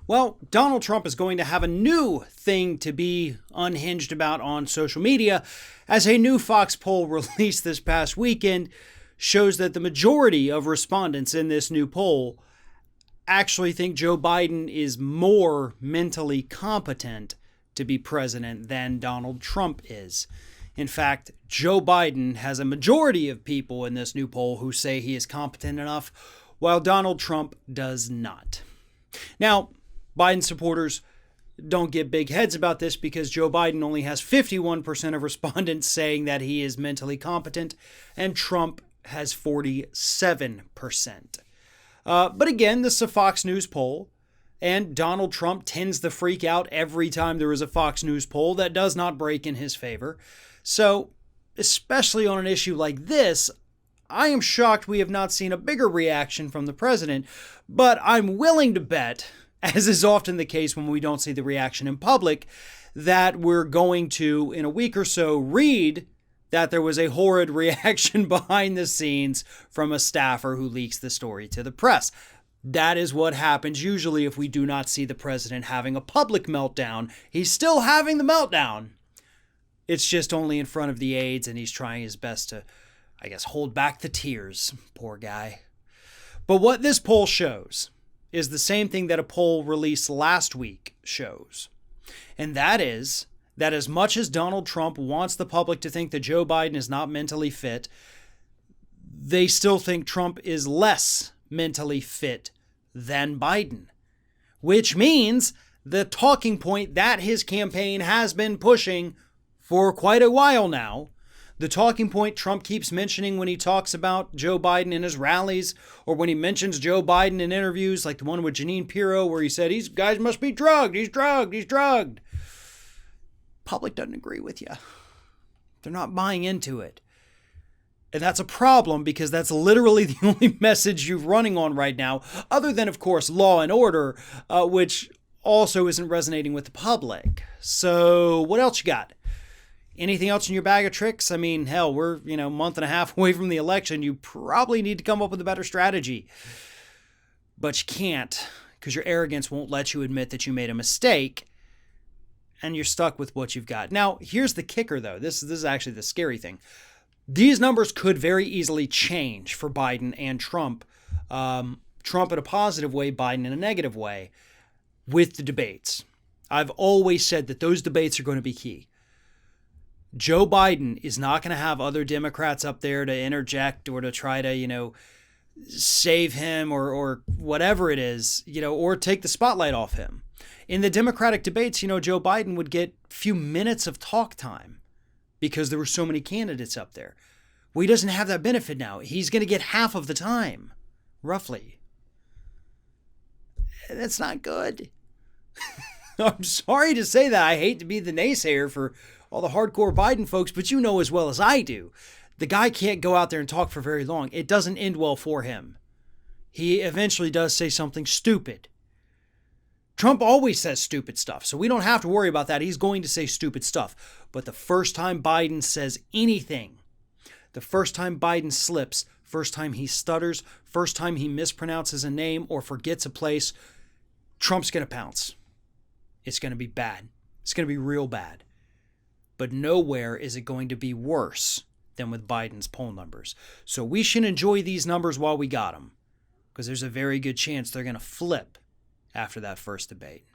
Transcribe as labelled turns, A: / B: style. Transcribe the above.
A: Well, Donald Trump is going to have a new thing to be unhinged about on social media, as a new Fox poll released this past weekend shows that the majority of respondents in this new poll actually think Joe Biden is more mentally competent to be president than Donald Trump is. In fact, Joe Biden has a majority of people in this new poll who say he is competent enough, while Donald Trump does not. Now, Biden supporters don't get big heads about this because Joe Biden only has 51% of respondents saying that he is mentally competent, and Trump has 47%. But again, this is a Fox News poll, and Donald Trump tends to freak out every time there is a Fox News poll that does not break in his favor. So, especially on an issue like this, I am shocked we have not seen a bigger reaction from the president, but I'm willing to bet, as is often the case when we don't see the reaction in public, that we're going to, in a week or so, read that there was a horrid reaction behind the scenes from a staffer who leaks the story to the press. That is what happens usually if we do not see the president having a public meltdown. He's still having the meltdown. It's just only in front of the aides, and he's trying his best to, I guess, hold back the tears. Poor guy. But what this poll shows is the same thing that a poll released last week shows. And that is that as much as Donald Trump wants the public to think that Joe Biden is not mentally fit, they still think Trump is less mentally fit than Biden. Which means the talking point that his campaign has been pushing for quite a while now, the talking point Trump keeps mentioning when he talks about Joe Biden in his rallies, or when he mentions Joe Biden in interviews like the one with Jeanine Pirro where he said, these guys must be drugged, he's drugged. Public doesn't agree with you. They're not buying into it. And that's a problem because that's literally the only message you're running on right now, other than, of course, law and order, which also isn't resonating with the public. So what else you got? Anything else in your bag of tricks? I mean, hell, we're, a month and a half away from the election. You probably need to come up with a better strategy. But you can't, because your arrogance won't let you admit that you made a mistake, and you're stuck with what you've got. Now, here's the kicker, though. This is actually the scary thing. These numbers could very easily change for Biden and Trump. Trump in a positive way, Biden in a negative way, with the debates. I've always said that those debates are going to be key. Joe Biden is not going to have other Democrats up there to interject or to try to, save him or whatever it is, or take the spotlight off him. In the Democratic debates, Joe Biden would get a few minutes of talk time because there were so many candidates up there. Well, he doesn't have that benefit now. He's going to get half of the time, roughly. That's not good. I'm sorry to say that. I hate to be the naysayer for all the hardcore Biden folks, but you know as well as I do, the guy can't go out there and talk for very long. It doesn't end well for him. He eventually does say something stupid. Trump always says stupid stuff, so we don't have to worry about that. He's going to say stupid stuff. But the first time Biden says anything, the first time Biden slips, first time he stutters, first time he mispronounces a name or forgets a place, Trump's going to pounce. It's going to be bad. It's going to be real bad. But nowhere is it going to be worse than with Biden's poll numbers. So we should enjoy these numbers while we got them, because there's a very good chance they're going to flip after that first debate.